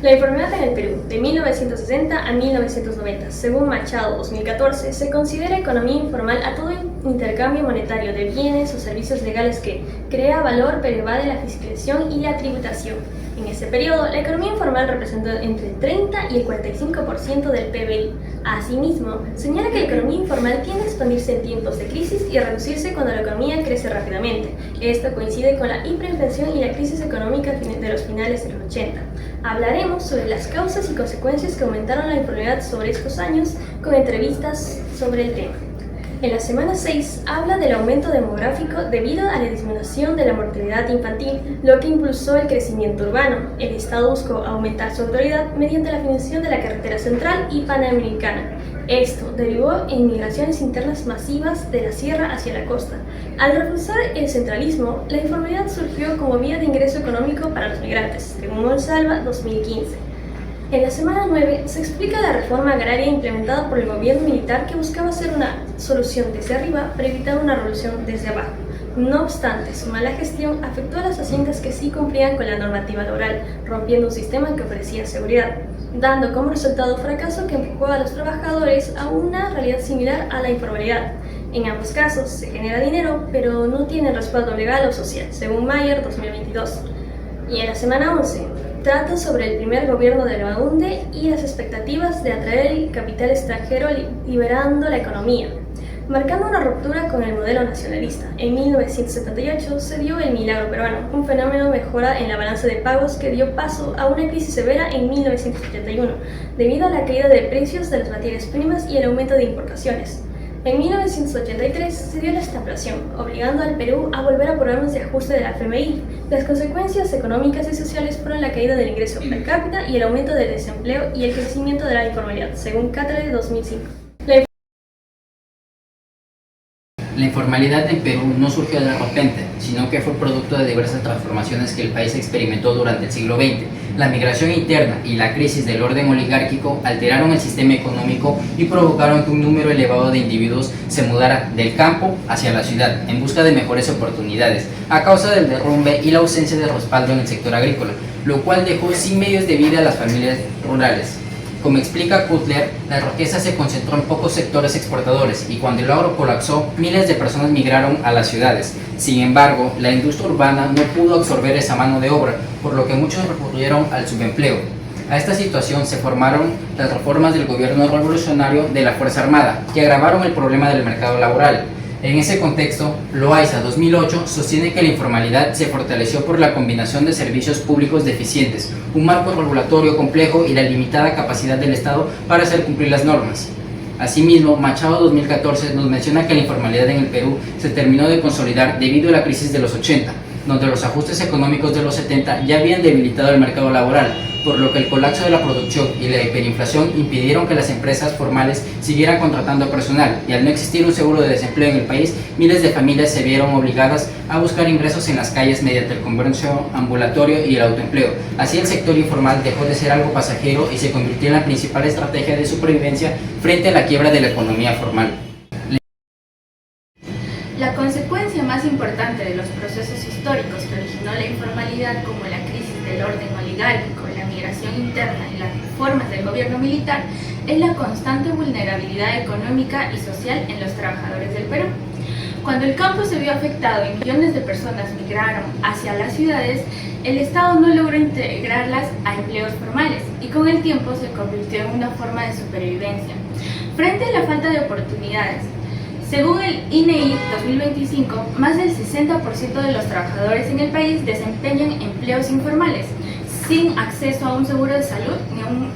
La informalidad en el Perú, de 1960 a 1990, según Machado 2014, se considera economía informal a todo intercambio monetario de bienes o servicios legales que crea valor pero evade la fiscalización y la tributación. En ese periodo, la economía informal representó entre el 30 y el 45% del PBI. Asimismo, señala que la economía informal tiende a expandirse en tiempos de crisis y a reducirse cuando la economía crece rápidamente. Esto coincide con la hiperinflación y la crisis económica de los finales de los 80. Hablaremos sobre las causas y consecuencias que aumentaron la informalidad sobre estos años con entrevistas sobre el tema. En la semana 6 habla del aumento demográfico debido a la disminución de la mortalidad infantil, lo que impulsó el crecimiento urbano. El Estado buscó aumentar su autoridad mediante la financiación de la carretera central y panamericana. Esto derivó en migraciones internas masivas de la sierra hacia la costa. Al reforzar el centralismo, la informalidad surgió como vía de ingreso económico para los migrantes, según Monsalva 2015. En la semana 9 se explica la reforma agraria implementada por el gobierno militar que buscaba hacer una solución desde arriba para evitar una revolución desde abajo. No obstante, su mala gestión afectó a las haciendas que sí cumplían con la normativa laboral, rompiendo un sistema que ofrecía seguridad, dando como resultado fracaso que empujó a los trabajadores a una realidad similar a la informalidad. En ambos casos se genera dinero, pero no tiene respaldo legal o social, según Mayer 2022. Y en la semana 11, trata sobre el primer gobierno de Belaúnde y las expectativas de atraer el capital extranjero liberando la economía, marcando una ruptura con el modelo nacionalista. En 1978 se dio el milagro peruano, un fenómeno mejora en la balanza de pagos que dio paso a una crisis severa en 1981, debido a la caída de precios de las materias primas y el aumento de importaciones. En 1983 se dio la estanflación, obligando al Perú a volver a programas de ajuste de la FMI. Las consecuencias económicas y sociales fueron la caída del ingreso per cápita y el aumento del desempleo y el crecimiento de la informalidad, según Catre de 2005. La informalidad en Perú no surgió de repente, sino que fue producto de diversas transformaciones que el país experimentó durante el siglo XX. La migración interna y la crisis del orden oligárquico alteraron el sistema económico y provocaron que un número elevado de individuos se mudara del campo hacia la ciudad en busca de mejores oportunidades, a causa del derrumbe y la ausencia de respaldo en el sector agrícola, lo cual dejó sin medios de vida a las familias rurales. Como explica Cutler, la riqueza se concentró en pocos sectores exportadores y cuando el agro colapsó, miles de personas migraron a las ciudades. Sin embargo, la industria urbana no pudo absorber esa mano de obra, por lo que muchos recurrieron al subempleo. A esta situación se formaron las reformas del gobierno revolucionario de la Fuerza Armada, que agravaron el problema del mercado laboral. En ese contexto, Loaiza 2008 sostiene que la informalidad se fortaleció por la combinación de servicios públicos deficientes, un marco regulatorio complejo y la limitada capacidad del Estado para hacer cumplir las normas. Asimismo, Machado 2014 nos menciona que la informalidad en el Perú se terminó de consolidar debido a la crisis de los 80, donde los ajustes económicos de los 70 ya habían debilitado el mercado laboral, por lo que el colapso de la producción y la hiperinflación impidieron que las empresas formales siguieran contratando personal, y al no existir un seguro de desempleo en el país, miles de familias se vieron obligadas a buscar ingresos en las calles mediante el comercio ambulatorio y el autoempleo. Así el sector informal dejó de ser algo pasajero y se convirtió en la principal estrategia de supervivencia frente a la quiebra de la economía formal. La consecuencia más importante de los procesos históricos que originó la informalidad, como la crisis del orden oligárquico, la migración interna y las reformas del gobierno militar, es la constante vulnerabilidad económica y social en los trabajadores del Perú. Cuando el campo se vio afectado y millones de personas migraron hacia las ciudades, el Estado no logró integrarlas a empleos formales y con el tiempo se convirtió en una forma de supervivencia. Frente a la falta de oportunidades, según el INEI 2025, más del 60% de los trabajadores en el país desempeñan empleos informales, sin acceso a un seguro de salud ni a un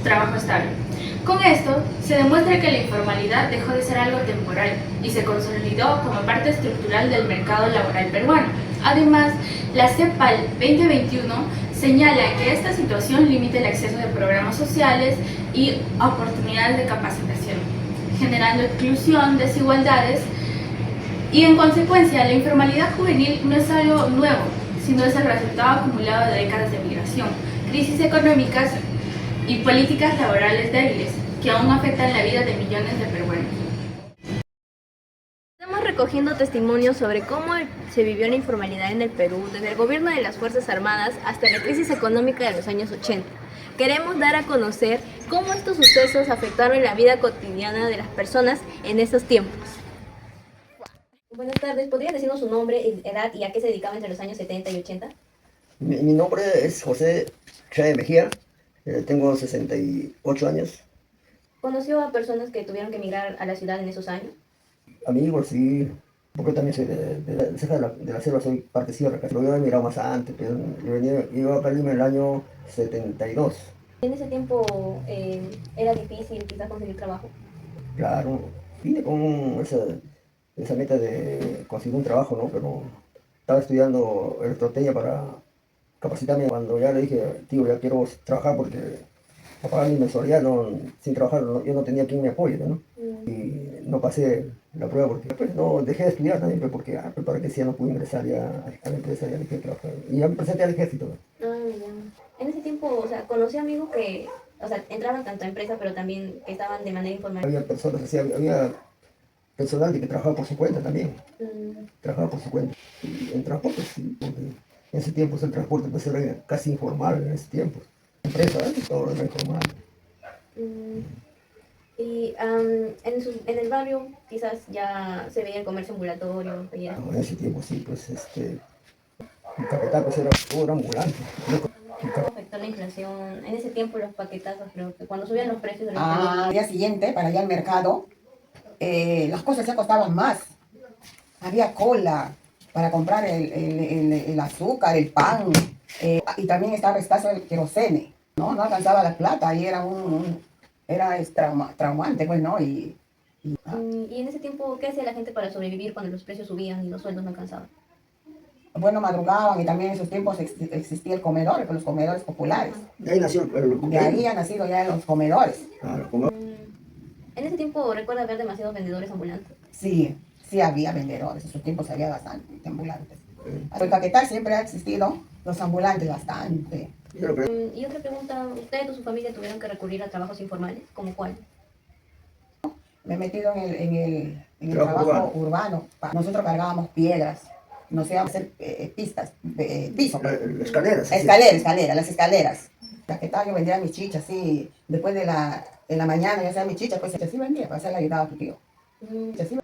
trabajo estable. Con esto, se demuestra que la informalidad dejó de ser algo temporal y se consolidó como parte estructural del mercado laboral peruano. Además, la CEPAL 2021 señala que esta situación limita el acceso de programas sociales y oportunidades de capacitación, generando exclusión, desigualdades y en consecuencia la informalidad juvenil no es algo nuevo, sino es el resultado acumulado de décadas de migración, crisis económicas y políticas laborales débiles que aún afectan la vida de millones de peruanos. Estamos recogiendo testimonios sobre cómo se vivió la informalidad en el Perú desde el gobierno de las Fuerzas Armadas hasta la crisis económica de los años 80. queremos dar a conocer cómo estos sucesos afectaron la vida cotidiana de las personas en estos tiempos. Buenas tardes, ¿podría decirnos su nombre, edad y a qué se dedicaba entre los años 70 y 80? Mi nombre es José Chávez Mejía, tengo 68 años. ¿Conoció a personas que tuvieron que emigrar a la ciudad en esos años? Amigos, sí, porque también soy de la selva, soy parte sierra, lo había emigrado más antes, pero yo a Lima en el año 72. ¿En ese tiempo era difícil quizás conseguir trabajo? Claro, vine con esa meta de conseguir un trabajo, ¿no? Pero estaba estudiando electrotecnia para capacitarme. Cuando ya le dije, tío, ya quiero trabajar porque para pagar mi mensualidad, sin trabajar yo no tenía quien me apoye, ¿no? Y no pasé la prueba porque después no dejé de estudiar también, pues, porque para que si ya no pude ingresar ya a la empresa, ya dejé de trabajar. Y ya me presenté al ejército. Ya. En ese tiempo, o sea, conocí amigos que, o sea, entraban tanto a empresa, pero también que estaban de manera informal. Había personas así, había personal que trabajaba por su cuenta también. Trabajaba por su cuenta. Y en transporte, sí, porque en ese tiempo el transporte pues, era casi informal en ese tiempo. Empresa, todo era informal. Y en el barrio quizás ya se veía el comercio ambulatorio. En ese tiempo sí, pues el capital pues todo era ambulante. ¿Cómo afectó la inflación? En ese tiempo los paquetazos, creo que cuando subían los precios de los Al día siguiente, para ir al mercado, las cosas ya costaban más. Había cola para comprar el azúcar, el pan, y también estaba escaso el querosene, ¿no? No alcanzaba la plata y era traumante, pues, ¿no? Y en ese tiempo, ¿qué hacía la gente para sobrevivir cuando los precios subían y los sueldos no alcanzaban? Bueno, madrugaban y también en esos tiempos existía el comedor, los comedores populares. De ahí nació De ahí han nacido ya los comedores. En ese tiempo, ¿recuerda ver demasiados vendedores ambulantes? Sí, sí había vendedores, en esos tiempos había bastante ambulantes. En Caquetá siempre ha existido los ambulantes bastante. Y otra pregunta, ¿usted o su familia tuvieron que recurrir a trabajos informales? ¿Cómo cuál? Me he metido en el trabajo urbano. Nosotros cargábamos piedras, nos íbamos a hacer pistas, piso. Escaleras. Las escaleras. Caquetá yo vendía mis chichas, sí, después de la mañana yo hacía mis chichas, pues así vendía, para hacerle ayudar a tu tío.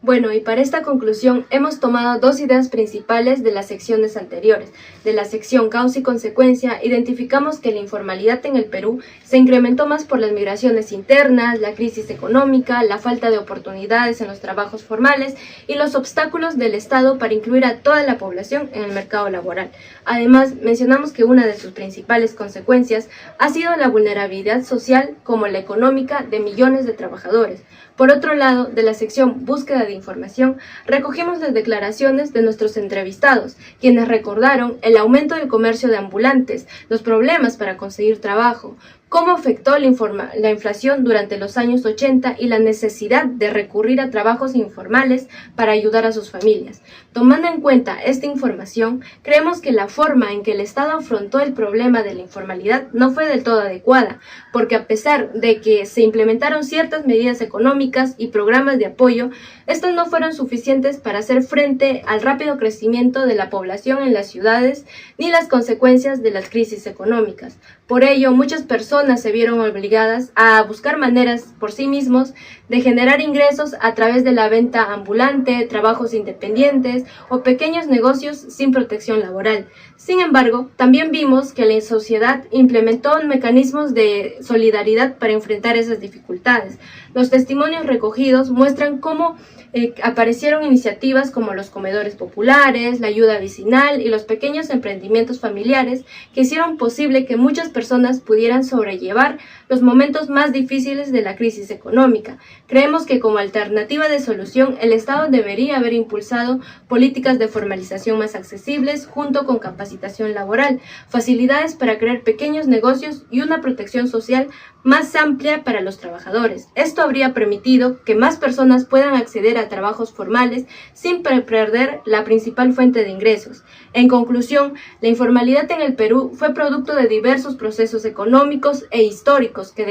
Bueno, y para esta conclusión hemos tomado dos ideas principales de las secciones anteriores. De la sección Causa y Consecuencia, identificamos que la informalidad en el Perú se incrementó más por las migraciones internas, la crisis económica, la falta de oportunidades en los trabajos formales y los obstáculos del Estado para incluir a toda la población en el mercado laboral. Además, mencionamos que una de sus principales consecuencias ha sido la vulnerabilidad social como la económica de millones de trabajadores. Por otro lado, de la sección Búsqueda de Información, recogimos las declaraciones de nuestros entrevistados, quienes recordaron el aumento del comercio de ambulantes, los problemas para conseguir trabajo, cómo afectó la inflación durante los años 80 y la necesidad de recurrir a trabajos informales para ayudar a sus familias. Tomando en cuenta esta información, creemos que la forma en que el Estado afrontó el problema de la informalidad no fue del todo adecuada, porque a pesar de que se implementaron ciertas medidas económicas y programas de apoyo, estos no fueron suficientes para hacer frente al rápido crecimiento de la población en las ciudades ni las consecuencias de las crisis económicas. Por ello, muchas personas se vieron obligadas a buscar maneras por sí mismos de generar ingresos a través de la venta ambulante, trabajos independientes o pequeños negocios sin protección laboral. Sin embargo, también vimos que la sociedad implementó mecanismos de solidaridad para enfrentar esas dificultades. Los testimonios recogidos muestran cómo aparecieron iniciativas como los comedores populares, la ayuda vecinal y los pequeños emprendimientos familiares que hicieron posible que muchas personas pudieran sobrellevar los momentos más difíciles de la crisis económica. Creemos que como alternativa de solución, el Estado debería haber impulsado políticas de formalización más accesibles junto con capacitación laboral, facilidades para crear pequeños negocios y una protección social más amplia para los trabajadores. Esto habría permitido que más personas puedan acceder a trabajos formales sin perder la principal fuente de ingresos. En conclusión, la informalidad en el Perú fue producto de diversos procesos económicos e históricos que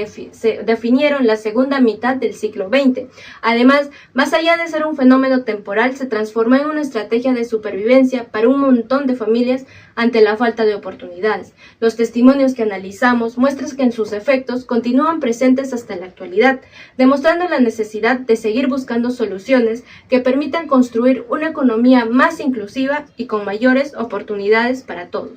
definieron la segunda mitad del siglo XX. Además, más allá de ser un fenómeno temporal, se transformó en una estrategia de supervivencia para un montón de familias ante la falta de oportunidades. Los testimonios que analizamos muestran que en sus efectos continúan presentes hasta la actualidad, demostrando la necesidad de seguir buscando soluciones que permitan construir una economía más inclusiva y con mayores oportunidades para todos.